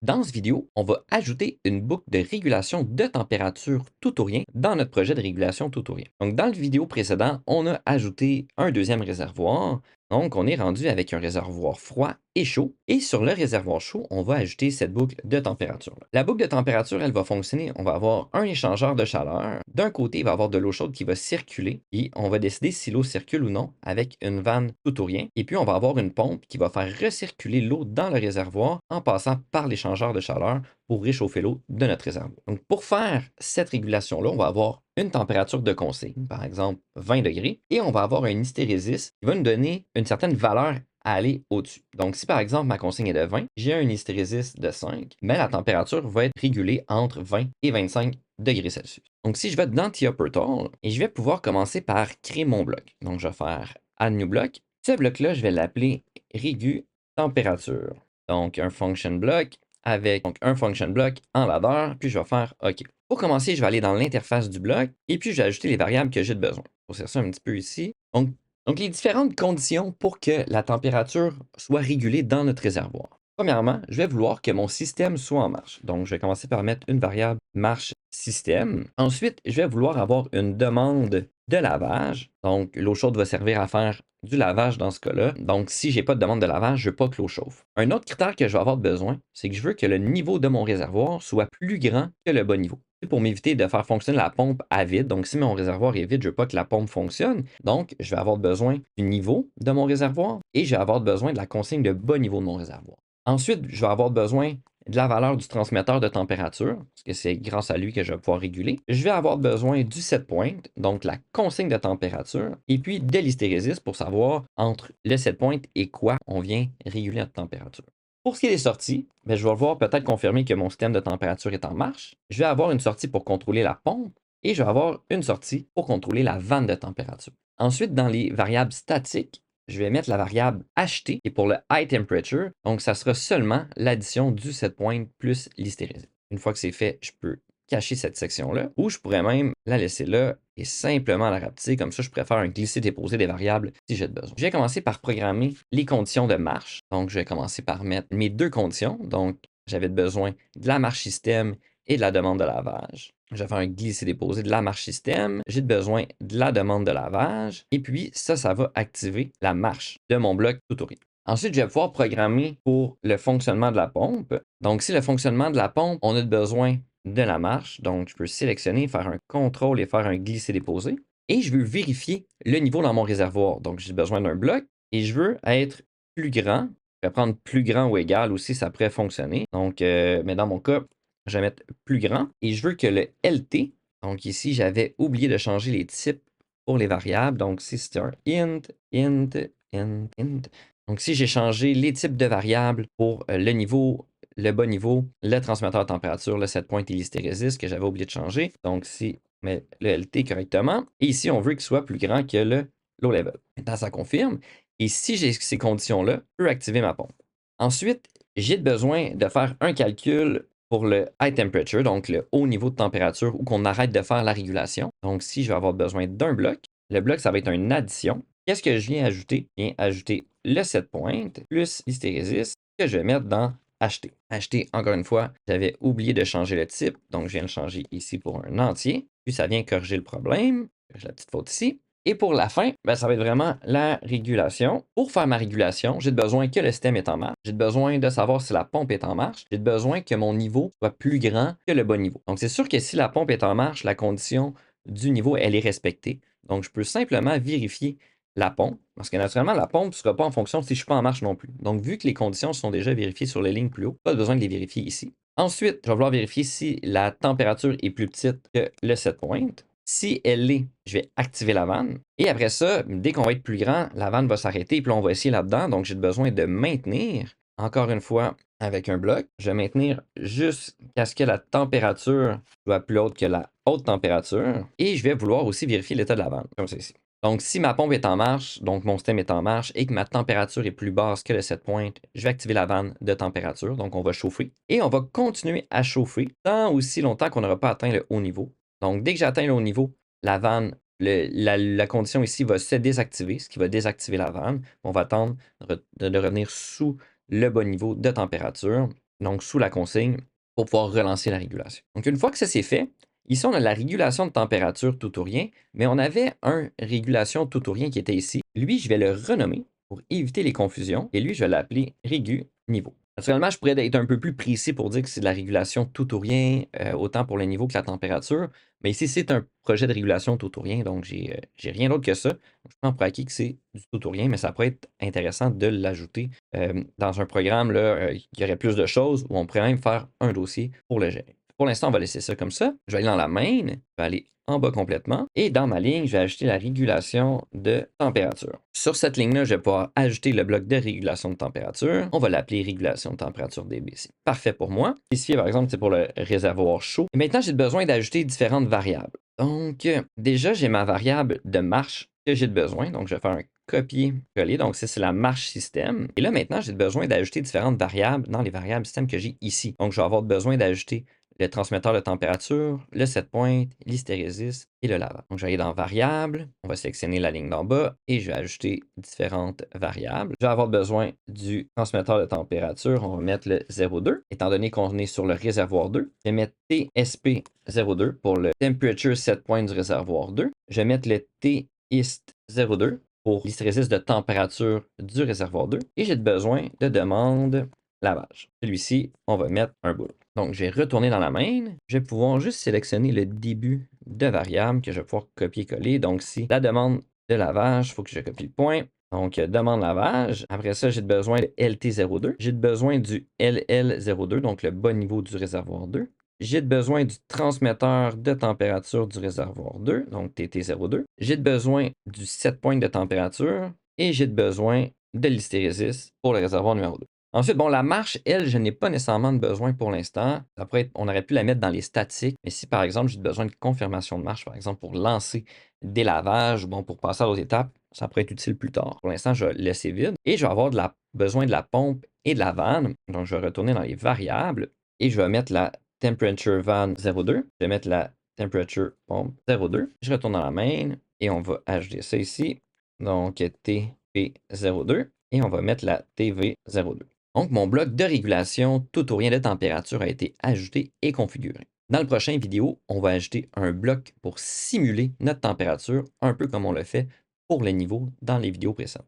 Dans cette vidéo, on va ajouter une boucle de régulation de température tout ou rien dans notre projet de régulation tout ou rien. Donc, dans le vidéo précédent, on a ajouté un deuxième réservoir. Donc, on est rendu avec un réservoir froid et chaud. Et sur le réservoir chaud, on va ajouter cette boucle de température. La boucle de température, elle va fonctionner. On va avoir un échangeur de chaleur. D'un côté, il va y avoir de l'eau chaude qui va circuler et on va décider si l'eau circule ou non avec une vanne tout ou rien. Et puis, on va avoir une pompe qui va faire recirculer l'eau dans le réservoir en passant par l'échangeur de chaleur pour réchauffer l'eau de notre réservoir. Donc, pour faire cette régulation-là, on va avoir une température de consigne, par exemple 20 degrés, et on va avoir un hystérésis qui va nous donner une certaine valeur à aller au-dessus. Donc, si par exemple ma consigne est de 20, j'ai un hystérésis de 5, mais la température va être régulée entre 20 et 25 degrés Celsius. Donc, si je vais dans TIA-Portal, et je vais pouvoir commencer par créer mon bloc. Donc, je vais faire Add New Block. Ce bloc-là, je vais l'appeler Régu Température. Donc, un function block avec un function block en ladder, puis je vais faire OK. Pour commencer, je vais aller dans l'interface du bloc et puis je vais ajouter les variables que j'ai de besoin. Pour faire ça un petit peu ici. Donc, les différentes conditions pour que la température soit régulée dans notre réservoir. Premièrement, je vais vouloir que mon système soit en marche. Donc, je vais commencer par mettre une variable marche système. Ensuite, je vais vouloir avoir une demande de lavage. Donc, l'eau chaude va servir à faire du lavage dans ce cas-là. Donc, si je n'ai pas de demande de lavage, je ne veux pas que l'eau chauffe. Un autre critère que je vais avoir besoin, c'est que je veux que le niveau de mon réservoir soit plus grand que le bas niveau. C'est pour m'éviter de faire fonctionner la pompe à vide. Donc, si mon réservoir est vide, je ne veux pas que la pompe fonctionne. Donc, je vais avoir besoin du niveau de mon réservoir et je vais avoir besoin de la consigne de bas niveau de mon réservoir. Ensuite, je vais avoir besoin de la valeur du transmetteur de température, parce que c'est grâce à lui que je vais pouvoir réguler. Je vais avoir besoin du set point, donc la consigne de température, et puis de l'hystérésis pour savoir entre le set point et quoi on vient réguler notre température. Pour ce qui est des sorties, je vais voir peut-être confirmer que mon système de température est en marche. Je vais avoir une sortie pour contrôler la pompe et je vais avoir une sortie pour contrôler la vanne de température. Ensuite, dans les variables statiques, je vais mettre la variable HT et pour le high temperature, donc ça sera seulement l'addition du set point plus l'hystérésis. Une fois que c'est fait, je peux cacher cette section-là ou je pourrais même la laisser là et simplement la rapetisser. Comme ça, je pourrais faire un glisser-déposer des variables si j'ai besoin. Je vais commencer par programmer les conditions de marche. Donc, je vais commencer par mettre mes deux conditions. Donc, j'avais besoin de la marche système et de la demande de lavage. Je vais faire un glisser-déposer de la marche système. J'ai besoin de la demande de lavage. Et puis, ça va activer la marche de mon bloc tout au rien. Ensuite, je vais pouvoir programmer pour le fonctionnement de la pompe. Donc, si le fonctionnement de la pompe, on a besoin de la marche, donc je peux sélectionner, faire un contrôle et faire un glisser-déposer. Et je veux vérifier le niveau dans mon réservoir. Donc, j'ai besoin d'un bloc et je veux être plus grand. Je vais prendre plus grand ou égal aussi, ça pourrait fonctionner. Donc, mais dans mon cas, je vais mettre plus grand et je veux que le LT, donc ici, j'avais oublié de changer les types pour les variables. Donc, si c'était un int, int, int, int. Donc, si j'ai changé les types de variables pour le niveau, le bas niveau, le transmetteur de température, le set point et l'hystérésis que j'avais oublié de changer. Donc, si on met le LT correctement. Et ici, on veut qu'il soit plus grand que le low level. Maintenant, ça confirme. Et si j'ai ces conditions-là, je peux activer ma pompe. Ensuite, j'ai besoin de faire un calcul pour le high temperature, donc le haut niveau de température, où qu'on arrête de faire la régulation. Donc, si je vais avoir besoin d'un bloc, le bloc, ça va être une addition. Qu'est-ce que je viens ajouter? Je viens ajouter le set point plus l'hystérésis que je vais mettre dans acheter. Acheter, encore une fois, j'avais oublié de changer le type, donc je viens le changer ici pour un entier. Puis ça vient corriger le problème. J'ai la petite faute ici. Et pour la fin, ça va être vraiment la régulation. Pour faire ma régulation, j'ai besoin que le système est en marche. J'ai besoin de savoir si la pompe est en marche. J'ai besoin que mon niveau soit plus grand que le bas niveau. Donc, c'est sûr que si la pompe est en marche, la condition du niveau, elle est respectée. Donc, je peux simplement vérifier la pompe, parce que naturellement, la pompe ne sera pas en fonction si je ne suis pas en marche non plus. Donc, vu que les conditions sont déjà vérifiées sur les lignes plus haut, pas besoin de les vérifier ici. Ensuite, je vais vouloir vérifier si la température est plus petite que le set point. Si elle l'est, je vais activer la vanne. Et après ça, dès qu'on va être plus grand, la vanne va s'arrêter et puis on va essayer là-dedans. Donc, j'ai besoin de maintenir, encore une fois, avec un bloc. Je vais maintenir jusqu'à ce que la température soit plus haute que la haute température. Et je vais vouloir aussi vérifier l'état de la vanne, comme ceci. Donc, si ma pompe est en marche, donc mon système est en marche et que ma température est plus basse que le set point, je vais activer la vanne de température. Donc, on va chauffer. Et on va continuer à chauffer tant aussi longtemps qu'on n'aura pas atteint le haut niveau. Donc, dès que j'atteins le haut niveau, la vanne, la condition ici va se désactiver, ce qui va désactiver la vanne. On va attendre de revenir sous le bas niveau de température. donc sous la consigne, pour pouvoir relancer la régulation. Donc, une fois que ça c'est fait, ici, on a la régulation de température tout ou rien, mais on avait un régulation tout ou rien qui était ici. Lui, je vais le renommer pour éviter les confusions, et lui, je vais l'appeler régu niveau. Naturellement, je pourrais être un peu plus précis pour dire que c'est de la régulation tout ou rien, autant pour le niveau que la température, mais ici, c'est un projet de régulation tout ou rien, donc j'ai rien d'autre que ça. Donc, je prends pour acquis que c'est du tout ou rien, mais ça pourrait être intéressant de l'ajouter dans un programme là, qui aurait plus de choses, où on pourrait même faire un dossier pour le gérer. Pour l'instant, on va laisser ça comme ça. Je vais aller dans la main, je vais aller en bas complètement. Et dans ma ligne, je vais ajouter la régulation de température. Sur cette ligne-là, je vais pouvoir ajouter le bloc de régulation de température. On va l'appeler régulation de température DB. C'est parfait pour moi. Ici, par exemple, c'est pour le réservoir chaud. Et maintenant, j'ai besoin d'ajouter différentes variables. Donc, déjà, j'ai ma variable de marche que j'ai besoin. Donc, je vais faire un copier-coller. Donc, ça, c'est la marche système. Et là, maintenant, j'ai besoin d'ajouter différentes variables dans les variables système que j'ai ici. Donc, je vais avoir besoin d'ajouter le transmetteur de température, le set point, l'hystérésis et le lavage. Donc, je vais aller dans variables, on va sélectionner la ligne d'en bas et je vais ajouter différentes variables. Je vais avoir besoin du transmetteur de température, on va mettre le 0,2. Étant donné qu'on est sur le réservoir 2, je vais mettre TSP02 pour le temperature set point du réservoir 2. Je vais mettre le TIST02 pour l'hystérésis de température du réservoir 2. Et j'ai besoin de demande lavage. Celui-ci, on va mettre un bool. Donc, je vais retourner dans la main. Je vais pouvoir juste sélectionner le début de variable que je vais pouvoir copier-coller. Donc, si la demande de lavage, il faut que je copie le point. Donc, demande lavage. Après ça, j'ai besoin de LT02. J'ai besoin du LL02, donc le bas niveau du réservoir 2. J'ai besoin du transmetteur de température du réservoir 2, donc TT02. J'ai besoin du set point de température et j'ai besoin de l'hystérésis pour le réservoir numéro 2. Ensuite, bon, la marche, elle, je n'ai pas nécessairement de besoin pour l'instant. On aurait pu la mettre dans les statiques, mais si par exemple j'ai besoin de confirmation de marche, par exemple pour lancer des lavages, bon, pour passer aux étapes, ça pourrait être utile plus tard. Pour l'instant, je vais laisser vide et je vais avoir besoin de la pompe et de la vanne. Donc, je vais retourner dans les variables et je vais mettre la temperature van 02. Je vais mettre la temperature pompe 02. Je retourne dans la main et on va ajouter ça ici. Donc, TP02 et on va mettre la TV02. Donc, mon bloc de régulation tout ou rien de température a été ajouté et configuré. Dans le prochain vidéo, on va ajouter un bloc pour simuler notre température, un peu comme on le fait pour les niveaux dans les vidéos précédentes.